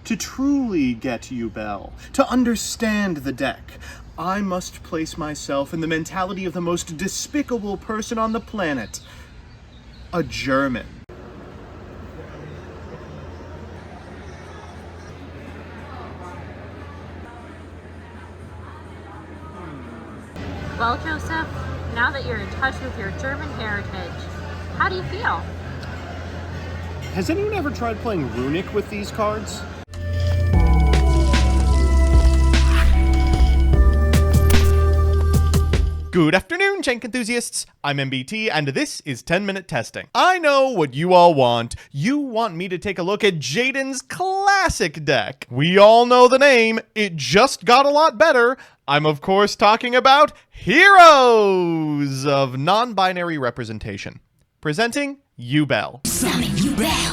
To truly get Yubel, to understand the deck, I must place myself in the mentality of the most despicable person on the planet. A German. Well, Joseph, now that you're in touch with your German heritage, how do you feel? Has anyone ever tried playing Runic with these cards? Good afternoon, Jank enthusiasts. I'm MBT, and this is 10-Minute Testing. I know what you all want. You want me to take a look at Jaden's classic deck. We all know the name. It just got a lot better. I'm, of course, talking about Heroes of Non-Binary Representation. Presenting Yubel. Summon Yubel.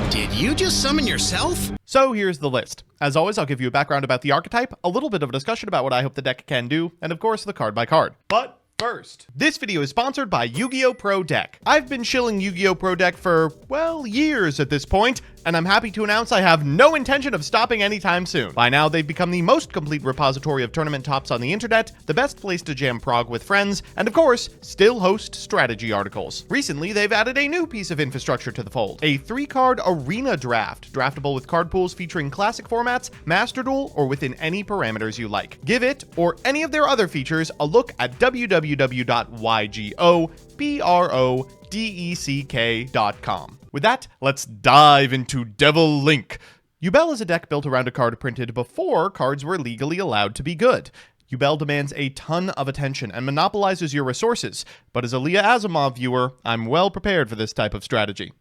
Did you just summon yourself? So here's the list. As always, I'll give you a background about the archetype, a little bit of a discussion about what I hope the deck can do, and of course the card by card. But first, this video is sponsored by Yu-Gi-Oh! Pro Deck. I've been shilling Yu-Gi-Oh! Pro Deck for, well, years at this point, and I'm happy to announce I have no intention of stopping anytime soon. By now, they've become the most complete repository of tournament tops on the internet, the best place to jam prog with friends, and of course, still host strategy articles. Recently, they've added a new piece of infrastructure to the fold, a 3-card arena draft, draftable with card pools featuring classic formats, Master Duel, or within any parameters you like. Give it, or any of their other features, a look at www.ygoprodeck.com. With that, let's dive into Devil Link. Yubel is a deck built around a card printed before cards were legally allowed to be good. Yubel demands a ton of attention and monopolizes your resources, but as a Leah Asimov viewer, I'm well prepared for this type of strategy.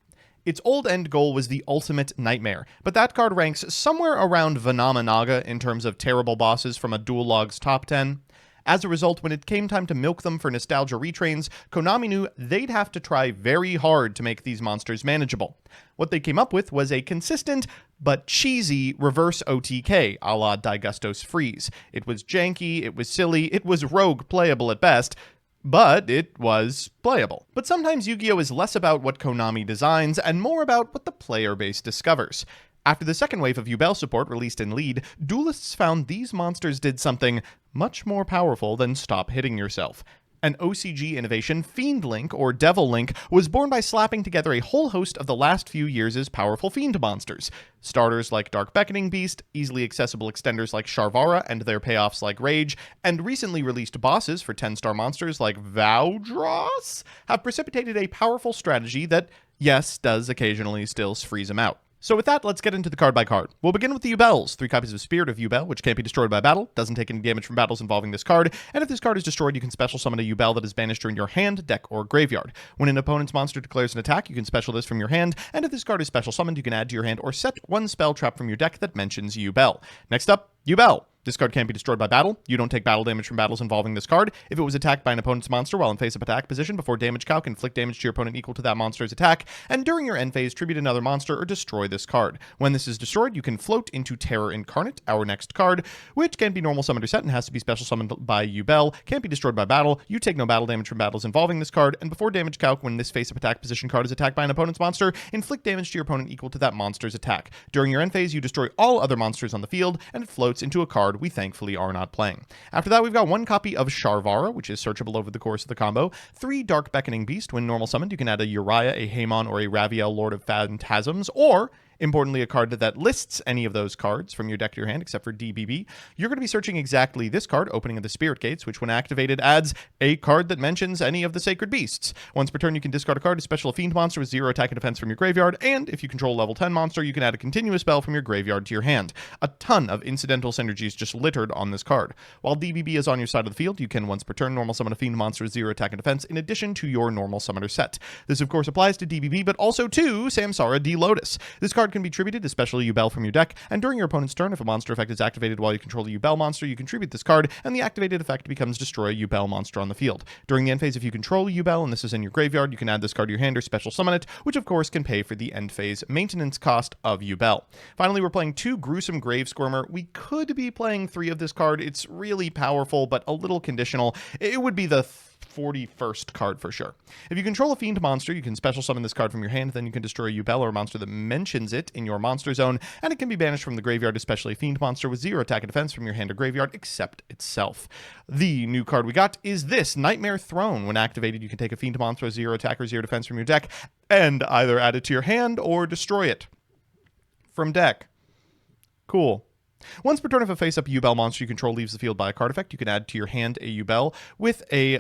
Its old end goal was the ultimate nightmare, but that card ranks somewhere around Vanamanaga in terms of terrible bosses from a Duel Log's top 10. As a result, when it came time to milk them for nostalgia retrains, Konami knew they'd have to try very hard to make these monsters manageable. What they came up with was a consistent, but cheesy, reverse OTK, a la Daigustos Freeze. It was janky, it was silly, it was rogue playable at best, but it was playable. But sometimes Yu-Gi-Oh! Is less about what Konami designs and more about what the player base discovers. After the second wave of Yubel support released in Lead, duelists found these monsters did something much more powerful than stop hitting yourself. An OCG innovation, Fiend Link, or Devil Link, was born by slapping together a whole host of the last few years' powerful Fiend monsters. Starters like Dark Beckoning Beast, easily accessible extenders like Sharvara and their payoffs like Rage, and recently released bosses for 10-star monsters like Vaudros have precipitated a powerful strategy that, yes, does occasionally still freeze them out. So with that, let's get into the card by card. We'll begin with the Yubels, 3 copies of Spirit of Yubel, which can't be destroyed by battle, doesn't take any damage from battles involving this card, and if this card is destroyed, you can special summon a Yubel that is banished during your hand, deck, or graveyard. When an opponent's monster declares an attack, you can special this from your hand, and if this card is special summoned, you can add to your hand or set one spell trap from your deck that mentions Yubel. Next up, Yubel. This card can't be destroyed by battle. You don't take battle damage from battles involving this card. If it was attacked by an opponent's monster while in face-up attack position, before damage calc, inflict damage to your opponent equal to that monster's attack, and during your end phase, tribute another monster or destroy this card. When this is destroyed, you can float into Terror Incarnate, our next card, which can't be normal summoned or set and has to be special summoned by Yubel, can't be destroyed by battle, you take no battle damage from battles involving this card, and before damage calc, when this face-up attack position card is attacked by an opponent's monster, inflict damage to your opponent equal to that monster's attack. During your end phase, you destroy all other monsters on the field, and it floats into a card we thankfully are not playing. After that, we've got 1 copy of Sharvara, which is searchable over the course of the combo, 3 Dark Beckoning Beast. When normal summoned, you can add a Uriah, a Haemon, or a Raviel, Lord of Phantasms, or importantly, a card that lists any of those cards from your deck to your hand, except for DBB. You're going to be searching exactly this card, Opening of the Spirit Gates, which when activated adds a card that mentions any of the Sacred Beasts. Once per turn, you can discard a card to special a Fiend monster with 0 attack and defense from your graveyard, and if you control a level 10 monster, you can add a continuous spell from your graveyard to your hand. A ton of incidental synergies just littered on this card. While DBB is on your side of the field, you can once per turn normal summon a Fiend monster with 0 attack and defense in addition to your normal summoner set. This of course applies to DBB, but also to Samsara D. Lotus. This card can be tributed to special Yubel from your deck, and during your opponent's turn, if a monster effect is activated while you control a Yubel monster, you contribute this card, and the activated effect becomes destroy a Yubel monster on the field. During the end phase, if you control a Yubel, and this is in your graveyard, you can add this card to your hand or special summon it, which of course can pay for the end phase maintenance cost of Yubel. Finally, we're playing 2 Gruesome Grave Squirmer. We could be playing 3 of this card. It's really powerful, but a little conditional. It would be the 41st card for sure. If you control a Fiend monster, you can special summon this card from your hand, then you can destroy a Yubel or a monster that mentions it in your monster zone, and it can be banished from the graveyard, especially a Fiend monster with 0 attack and defense from your hand or graveyard, except itself. The new card we got is this, Nightmare Throne. When activated, you can take a Fiend monster with 0 attack or 0 defense from your deck, and either add it to your hand or destroy it from deck. Cool. Once per turn, if a face-up Yubel monster you control leaves the field by a card effect, you can add to your hand a Yubel with a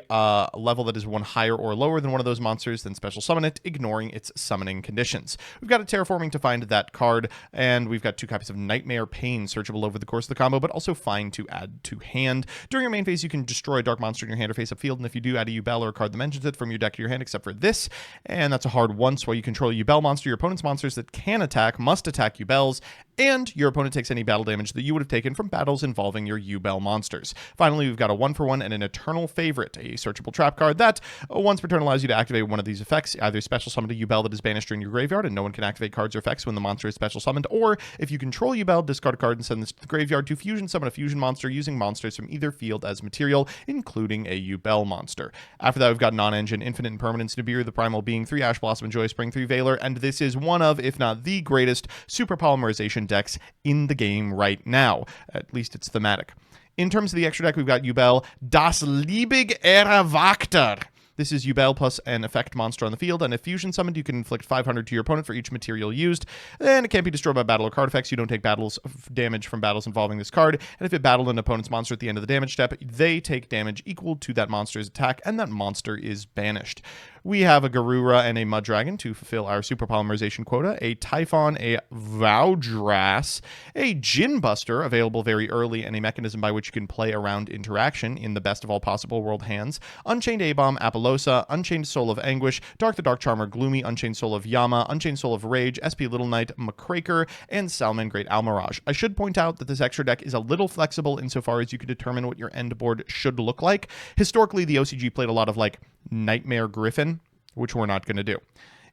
level that is 1 higher or lower than one of those monsters, then special summon it, ignoring its summoning conditions. We've got a Terraforming to find that card, and we've got 2 copies of Nightmare Pain, searchable over the course of the combo, but also fine to add to hand. During your main phase, you can destroy a dark monster in your hand or face-up field, and if you do, add a Yubel or a card that mentions it from your deck to your hand, except for this, and that's a hard once. While you control a Yubel monster, your opponent's monsters that can attack must attack Yubels, and your opponent takes any battle damage that you would have taken from battles involving your Yubel monsters. Finally, we've got a 1-for-1 and an Eternal Favorite, a searchable trap card that once per turn allows you to activate one of these effects, either special summon a Yubel that is banished during your graveyard and no one can activate cards or effects when the monster is special summoned, or if you control Yubel, discard a card and send this to the graveyard to fusion summon a fusion monster using monsters from either field as material, including a Yubel monster. After that, we've got Non-Engine, Infinite Impermanence, Nibiru, the Primal Being, 3 Ash Blossom and Joy Spring, 3 Valor, and this is one of, if not the greatest, super polymerization decks in the game right now. At least it's thematic. In terms of the extra deck, we've got Yubel, Das Liebig Erwachter. This is Yubel plus an effect monster on the field, and if fusion summoned, you can inflict 500 to your opponent for each material used, and it can't be destroyed by battle or card effects. You don't take damage from battles involving this card, and if it battled an opponent's monster at the end of the damage step, they take damage equal to that monster's attack, and that monster is banished. We have a Garura and a Muddragon to fulfill our super polymerization quota, a Typhon, a Vaudras, a Djinn Buster, available very early, and a mechanism by which you can play around interaction in the best of all possible world hands, Unchained A-Bomb, Apollosa, Unchained Soul of Anguish, Dark the Dark Charmer, Gloomy, Unchained Soul of Yama, Unchained Soul of Rage, SP Little Knight, Macraker, and Salman Great Almirage. I should point out that this extra deck is a little flexible insofar as you can determine what your end board should look like. Historically, the OCG played a lot of like Nightmare Griffin, which we're not going to do.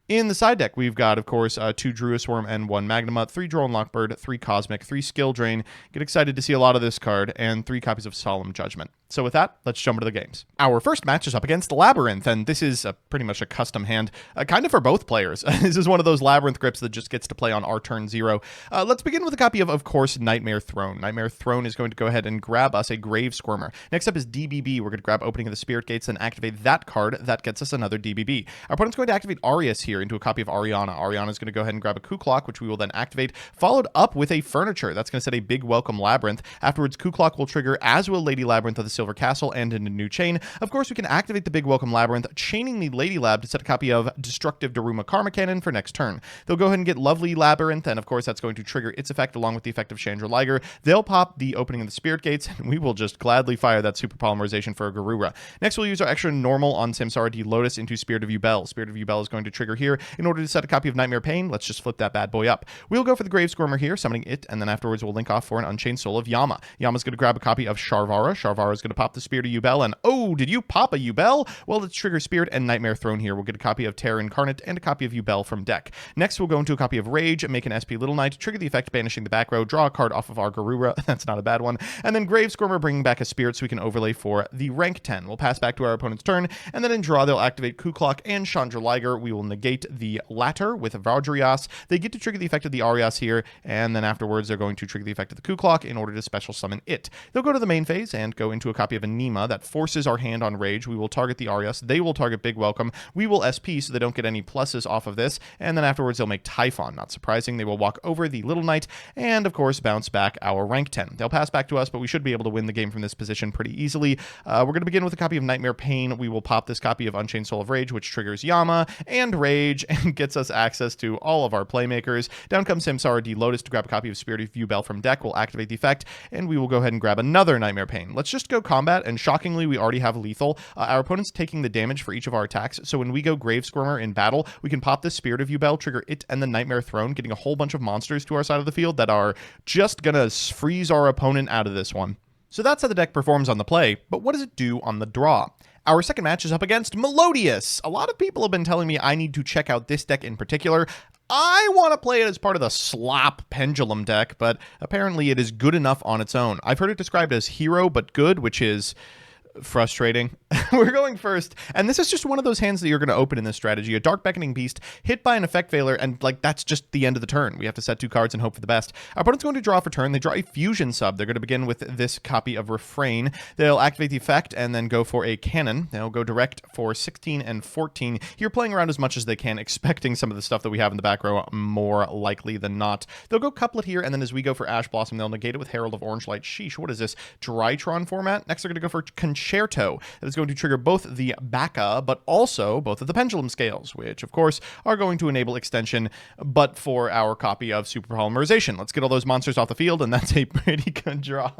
In the side deck, we've got, of course, 2 Druisworm and 1 Magnamut, 3 Droll and Lockbird, 3 Cosmic, 3 Skill Drain. Get excited to see a lot of this card, and 3 copies of Solemn Judgment. So with that, let's jump into the games. Our first match is up against Labyrinth, and this is pretty much a custom hand, kind of for both players. This is one of those Labyrinth grips that just gets to play on our turn 0. Let's begin with a copy of course, Nightmare Throne. Nightmare Throne is going to go ahead and grab us a Grave Squirmer. Next up is DBB. We're going to grab Opening of the Spirit Gates and activate that card. That gets us another DBB. Our opponent's going to activate Arius here into a copy of Ariana. Ariana is going to go ahead and grab a Kuklok, which we will then activate, followed up with a Furniture. That's going to set a big welcome Labyrinth. Afterwards, Kuklok will trigger, as will Lady Labyrinth of the Silver Castle and in a new chain. Of course, we can activate the big welcome Labyrinth, chaining the Lady Lab to set a copy of Destructive Daruma Karma Cannon for next turn. They'll go ahead and get Lovely Labyrinth, and of course, that's going to trigger its effect along with the effect of Chandra Liger. They'll pop the Opening of the Spirit Gates, and we will just gladly fire that super polymerization for a Garura. Next, we'll use our extra normal on Samsara D Lotus into Spirit of Yubel. Spirit of Yubel is going to trigger here. In order to set a copy of Nightmare Pain, let's just flip that bad boy up. We'll go for the Grave Squirmer here, summoning it, and then afterwards we'll link off for an Unchained Soul of Yama. Yama's going to grab a copy of Sharvara. Sharvara is going to pop the Spirit of Yubel, and oh, did you pop a Yubel? Well, let's trigger Spirit and Nightmare Throne here. We'll get a copy of Terror Incarnate and a copy of Yubel from deck. Next, we'll go into a copy of Rage, make an SP Little Knight, trigger the effect banishing the back row, draw a card off of our Garura. That's not a bad one. And then Grave Squirmer bringing back a Spirit so we can overlay for the rank 10. We'll pass back to our opponent's turn, and then in draw, they'll activate Kuklok and Chandra Liger. We will negate the latter with Vaudrias. They get to trigger the effect of the Arias here, and then afterwards they're going to trigger the effect of the Kuklok in order to special summon it. They'll go to the main phase and go into a copy of Anima that forces our hand on Rage. We will target the Arias. They will target Big Welcome. We will SP so they don't get any pluses off of this, and then afterwards they'll make Typhon. Not surprising, they will walk over the Little Knight and of course bounce back our rank 10. They'll pass back to us, but we should be able to win the game from this position pretty easily. We're going to begin with a copy of Nightmare Pain. We will pop this copy of Unchained Soul of Rage, which triggers Yama and Rage and gets us access to all of our playmakers. Down comes Samsara D Lotus to grab a copy of Spirit of Yubel from deck. We'll activate the effect, and we will go ahead and grab another Nightmare Pain. Let's just go combat, and shockingly, we already have lethal. Our opponent's taking the damage for each of our attacks, so when we go Grave Squirmer in battle, we can pop this Spirit of Yubel, trigger it and the Nightmare Throne, getting a whole bunch of monsters to our side of the field that are just gonna freeze our opponent out of this one. So that's how the deck performs on the play, but what does it do on the draw? Our second match is up against Melodious. A lot of people have been telling me I need to check out this deck in particular. I want to play it as part of the Slop Pendulum deck, but apparently it is good enough on its own. I've heard it described as hero but good, which is frustrating. We're going first, and this is just one of those hands that you're going to open in this strategy. A Dark Beckoning Beast hit by an Effect Veiler, and like that's just the end of the turn. We have to set 2 cards and hope for the best. Our opponent's going to draw for turn. They draw a Fusion sub. They're going to begin with this copy of Refrain. They'll activate the effect and then go for a Cannon. They'll go direct for 16 and 14. Here playing around as much as they can, expecting some of the stuff that we have in the back row more likely than not. They'll go Couplet here, and then as we go for Ash Blossom, they'll negate it with Herald of Orange Light. Sheesh, what is this? Drytron format? Next, they're going to go for Concerto. That is going to trigger both the Baka, but also both of the Pendulum Scales, which, of course, are going to enable extension, but for our copy of Super Polymerization. Let's get all those monsters off the field, and that's a pretty good draw.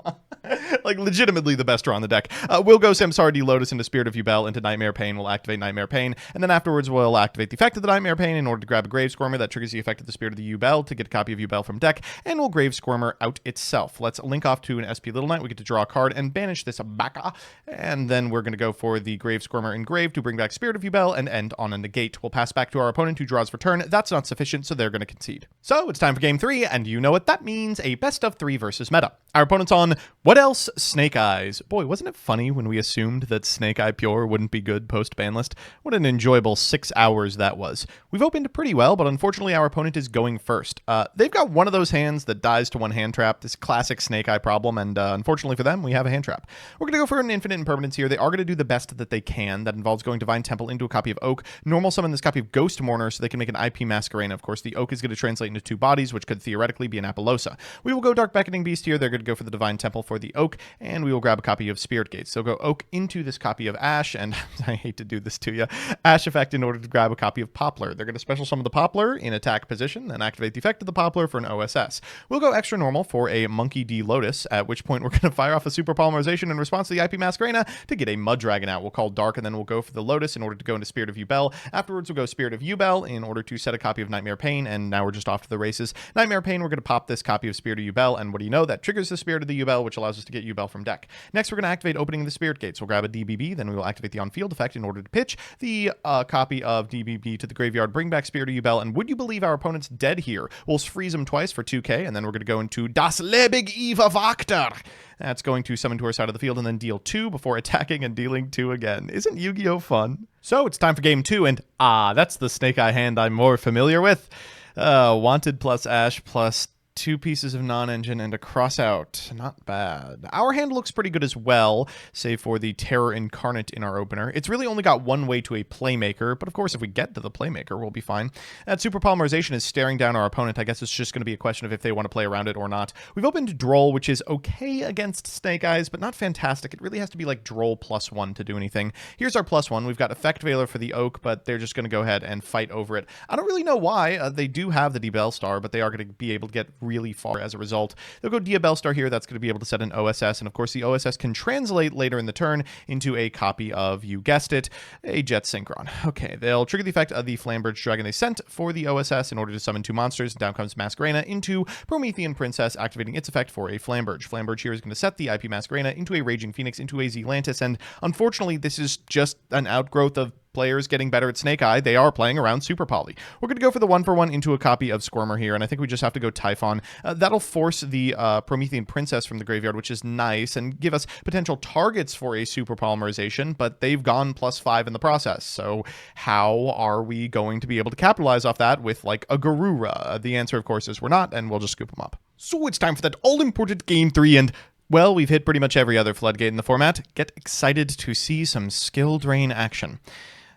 Like, legitimately the best draw on the deck. We'll go Samsara Lotus into Spirit of Yubel into Nightmare Pain. We'll activate Nightmare Pain, and then afterwards we'll activate the effect of the Nightmare Pain in order to grab a Grave Squirmer. That triggers the effect of the Spirit of the Yubel to get a copy of Yubel from deck, and we'll Grave Squirmer out itself. Let's link off to an SP Little Knight. We get to draw a card and banish this Baka, and then we're going to go for the Grave Squirmer Engrave to bring back Spirit of Yubel and end on a negate. We'll pass back to our opponent who draws for turn. That's not sufficient, so they're going to concede. So it's time for game 3, and you know what that means, a best of 3 versus meta. Our opponent's on What Else? Snake Eyes. Boy, wasn't it funny when we assumed that Snake Eye Pure wouldn't be good post-ban list? What an enjoyable 6 hours that was. We've opened pretty well, but unfortunately our opponent is going first. They've got one of those hands that dies to one hand trap, this classic Snake Eye problem, and unfortunately for them, we have a hand trap. We're going to go for an Infinite Impermanence here. They are going to do the best that they can. That involves going Divine Temple into a copy of Oak, normal summon this copy of Ghost Mourner so they can make an IP Masquerena. Of course, the Oak is going to translate into 2 bodies, which could theoretically be an Apollosa. We will go Dark Beckoning Beast here. They're going to go for the Divine Temple for the Oak, and we will grab a copy of Spirit Gates. So go Oak into this copy of Ash, and I hate to do this to you, Ash effect in order to grab a copy of Poplar. They're going to special summon the Poplar in attack position, then activate the effect of the Poplar for an OSS. We'll go extra normal for a Monkey D Lotus, at which point we're going to fire off a Super Polymerization in response to the IP Masquerena to get a Mud Dragon out. We'll call Dark, and then we'll go for the Lotus in order to go into Spirit of Yubel. Afterwards, we'll go Spirit of Yubel in order to set a copy of Nightmare Pain, and now we're just off to the races. Nightmare Pain, we're going to pop this copy of Spirit of Yubel, and what do you know? That triggers the Spirit of the Yubel, which allows us to get Yubel from deck. Next, we're going to activate Opening the Spirit Gates. We'll grab a DBB, then we will activate the on-field effect in order to pitch the copy of DBB to the graveyard, bring back Spirit of Yubel, and would you believe our opponent's dead here? We'll freeze him twice for 2k, and then we're going to go into Das Lebig Eva Vakter. That's going to summon to our side of the field and then deal 2 before attacking and dealing 2 again. Isn't Yu-Gi-Oh fun? So it's time for game 2, and that's the Snake Eye hand I'm more familiar with. Wanted plus Ash plus 2 pieces of non-engine and a cross out. Not bad. Our hand looks pretty good as well, save for the Terror Incarnate in our opener. It's really only got one way to a Playmaker, but of course if we get to the Playmaker, we'll be fine. That Super Polymerization is staring down our opponent. I guess it's just going to be a question of if they want to play around it or not. We've opened Droll, which is okay against Snake Eyes, but not fantastic. It really has to be like Droll +1 to do anything. Here's our +1. We've got Effect Veiler for the Oak, but they're just going to go ahead and fight over it. I don't really know why. They do have the D-Bell Star, but they are going to be able to get really far as a result. They'll go Diabell Star here. That's going to be able to set an OSS, and of course the OSS can translate later in the turn into a copy of, you guessed it, a Jet Synchron. Okay, they'll trigger the effect of the Flamberge Dragon they sent for the OSS in order to summon 2 monsters. Down comes Masquerena into Promethean Princess, activating its effect for a Flamberge. Flamberge here is going to set the IP Masquerena into a Raging Phoenix, into a Zealantis, and unfortunately this is just an outgrowth of players getting better at Snake Eye. They are playing around Super Poly. We're going to go for the 1-for-1 into a copy of Squirmer here, and I think we just have to go Typhon. That'll force the Promethean Princess from the graveyard, which is nice, and give us potential targets for a Super Polymerization, but they've gone +5 in the process. So how are we going to be able to capitalize off that with, like, a Garura? The answer, of course, is we're not, and we'll just scoop them up. So it's time for that all-important Game 3, and well, we've hit pretty much every other floodgate in the format. Get excited to see some skill drain action.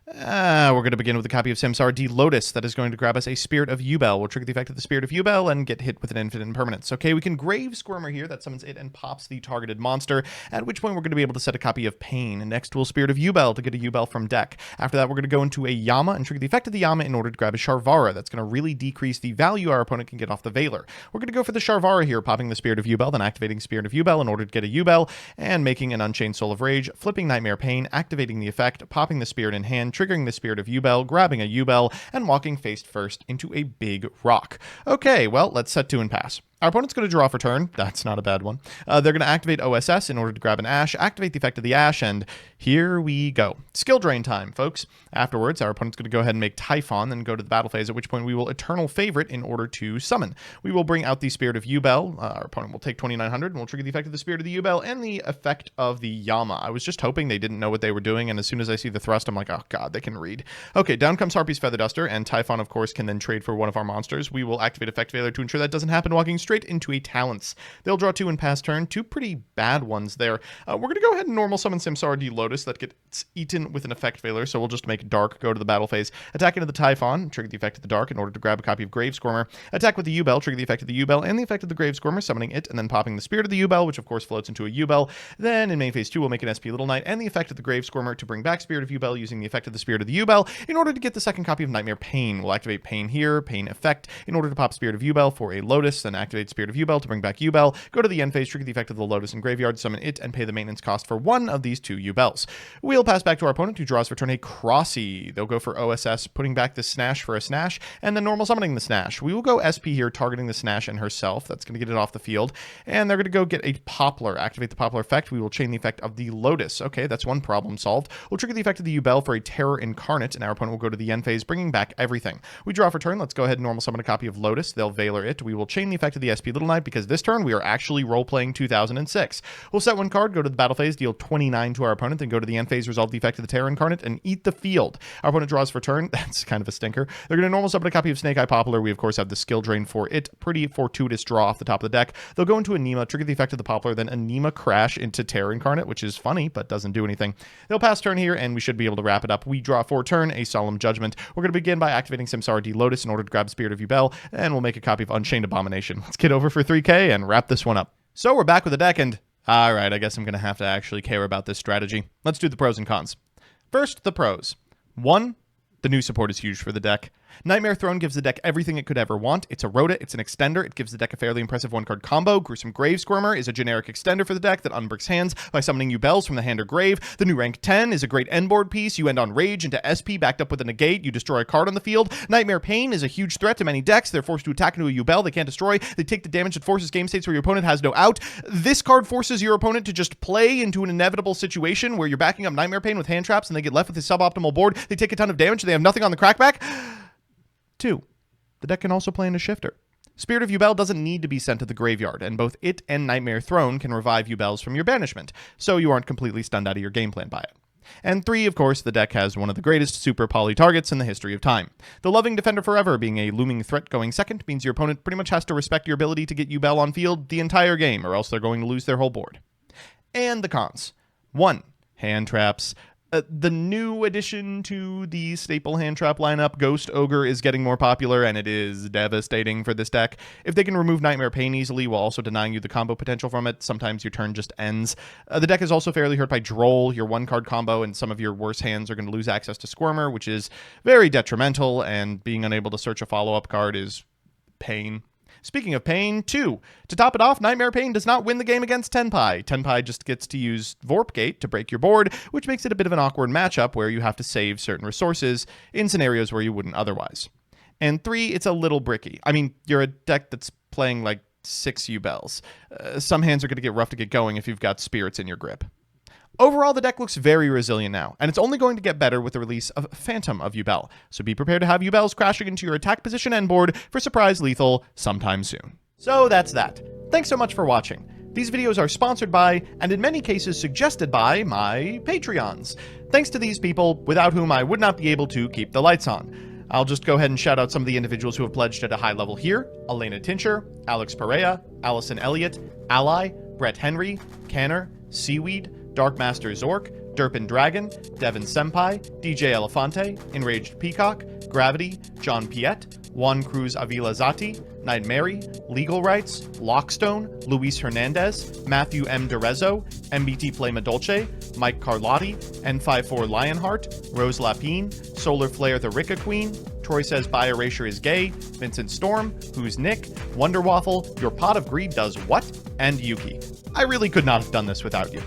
We're going to begin with a copy of Samsara D Lotus that is going to grab us a Spirit of Yubel. We'll trigger the effect of the Spirit of Yubel and get hit with an Infinite Impermanence. Okay, we can Grave Squirmer here. That summons it and pops the targeted monster, at which point we're going to be able to set a copy of Pain. And next we'll Spirit of Yubel to get a Yubel from deck. After that, we're going to go into a Yama and trigger the effect of the Yama in order to grab a Sharvara. That's going to really decrease the value our opponent can get off the Veiler. We're going to go for the Sharvara here, popping the Spirit of Yubel, then activating Spirit of Yubel in order to get a Yubel, and making an Unchained Soul of Rage, flipping Nightmare Pain, activating the effect, popping the Spirit in hand, triggering the Spirit of Yubel, grabbing a Yubel, and walking face first into a big rock. Okay, well, let's set 2 and pass. Our opponent's going to draw for turn. That's not a bad one. They're going to activate OSS in order to grab an Ash, activate the effect of the Ash, and here we go. Skill drain time, folks. Afterwards, our opponent's going to go ahead and make Typhon, then go to the battle phase, at which point we will Eternal Favorite in order to summon. We will bring out the Spirit of Yubel. Our opponent will take 2,900, and we'll trigger the effect of the Spirit of the Yubel and the effect of the Yama. I was just hoping they didn't know what they were doing, and as soon as I see the thrust, I'm like, oh god, they can read. Okay, down comes Harpy's Feather Duster, and Typhon, of course, can then trade for one of our monsters. We will activate Effect Failure to ensure that doesn't happen, walking straight into a Talents. They'll draw 2 and pass turn. 2 pretty bad ones there. We're going to go ahead and normal summon Samsara D Lotus. That gets eaten with an effect failure, so we'll just make Dark go to the battle phase. Attack into the Typhon, trigger the effect of the Dark in order to grab a copy of Grave Squirmer. Attack with the Yubel, trigger the effect of the Yubel and the effect of the Grave Squirmer, summoning it, and then popping the Spirit of the Yubel, which of course floats into a Yubel. Then in main phase 2, we'll make an SP Little Knight and the effect of the Grave Squirmer to bring back Spirit of Yubel using the effect of the Spirit of the Yubel in order to get the second copy of Nightmare Pain. We'll activate Pain here, Pain effect, in order to pop Spirit of Yubel for a Lotus, then activate Spirit of Yubel to bring back Yubel, go to the end phase, trigger the effect of the Lotus in Graveyard, summon it, and pay the maintenance cost for one of these 2 Yubels. We'll pass back to our opponent, who draws for turn a Crossy. They'll go for OSS, putting back the Snash for a Snash, and then normal summoning the Snash. We will go SP here, targeting the Snash and herself. That's going to get it off the field. And they're going to go get a Poplar. Activate the Poplar effect. We will chain the effect of the Lotus. Okay, that's one problem solved. We'll trigger the effect of the Yubel for a Terror Incarnate, and our opponent will go to the end phase, bringing back everything. We draw for turn. Let's go ahead and normal summon a copy of Lotus. They'll Veiler it. We will chain the effect of the SP Little Knight, because this turn we are actually role-playing 2006. We'll set 1 card, go to the battle phase, deal 29 to our opponent, then go to the end phase, resolve the effect of the Terror Incarnate, and eat the field. Our opponent draws for turn. That's kind of a stinker. They're going to normal summon a copy of Snake Eye Poplar. We, of course, have the skill drain for it. Pretty fortuitous draw off the top of the deck. They'll go into Anima, trigger the effect of the Poplar, then Anima Crash into Terror Incarnate, which is funny, but doesn't do anything. They'll pass turn here, and we should be able to wrap it up. We draw for turn, a Solemn Judgment. We're going to begin by activating Samsara D Lotus in order to grab Spirit of Yubel, and we'll make a copy of Unchained Abomination. Let's get over for 3k and wrap this one up. So we're back with the deck, and alright, I guess I'm going to have to actually care about this strategy. Let's do the pros and cons. First, the pros. 1, the new support is huge for the deck. Nightmare Throne gives the deck everything it could ever want. It's a Rhoda, it's an extender, it gives the deck a fairly impressive 1-card combo. Gruesome Grave Squirmer is a generic extender for the deck that unbricks hands by summoning Yubels from the hand or grave. The new rank 10 is a great end board piece. You end on Rage into SP, backed up with a negate. You destroy a card on the field. Nightmare Pain is a huge threat to many decks. They're forced to attack into a Yubel they can't destroy. They take the damage that forces game states where your opponent has no out. This card forces your opponent to just play into an inevitable situation where you're backing up Nightmare Pain with hand traps and they get left with a suboptimal board. They take a ton of damage. They have nothing on the crackback. 2, the deck can also play into Shifter. Spirit of Yubel doesn't need to be sent to the graveyard, and both it and Nightmare Throne can revive Yubels from your banishment, so you aren't completely stunned out of your game plan by it. And 3, of course, the deck has one of the greatest super poly targets in the history of time. The Loving Defender Forever being a looming threat going second means your opponent pretty much has to respect your ability to get Yubel on field the entire game, or else they're going to lose their whole board. And the cons. 1, hand traps. The new addition to the staple hand trap lineup, Ghost Ogre, is getting more popular, and it is devastating for this deck. If they can remove Nightmare Pain easily while also denying you the combo potential from it, sometimes your turn just ends. The deck is also fairly hurt by Droll, your 1-card combo, and some of your worse hands are going to lose access to Squirmer, which is very detrimental, and being unable to search a follow-up card is pain. Speaking of pain, 2. To top it off, Nightmare Pain does not win the game against Tenpai. Tenpai just gets to use Vorpgate to break your board, which makes it a bit of an awkward matchup where you have to save certain resources in scenarios where you wouldn't otherwise. And 3, it's a little bricky. I mean, you're a deck that's playing like 6 Yubels. Some hands are going to get rough to get going if you've got spirits in your grip. Overall, the deck looks very resilient now, and it's only going to get better with the release of Phantom of Yubel, so be prepared to have Yubels crashing into your attack position end board for surprise lethal sometime soon. So that's that. Thanks so much for watching. These videos are sponsored by, and in many cases suggested by, my Patreons. Thanks to these people, without whom I would not be able to keep the lights on. I'll just go ahead and shout out some of the individuals who have pledged at a high level here: Elena Tincher, Alex Perea, Allison Elliott, Ally, Brett Henry, Canner, Seaweed, Darkmaster Zork, Derpin Dragon, Devin Senpai, DJ Elefante, Enraged Peacock, Gravity, John Piet, Juan Cruz Avila Zati, Night Mary, Legal Rights, Lockstone, Luis Hernandez, Matthew M. Derezo, MBT Play Madolce, Mike Carlotti, N54 Lionheart, Rose Lapine, Solar Flare the Ricka Queen, Troy Says By Erasure is Gay, Vincent Storm, Who's Nick, Wonder Waffle, Your Pot of Greed Does What, and Yuki. I really could not have done this without you.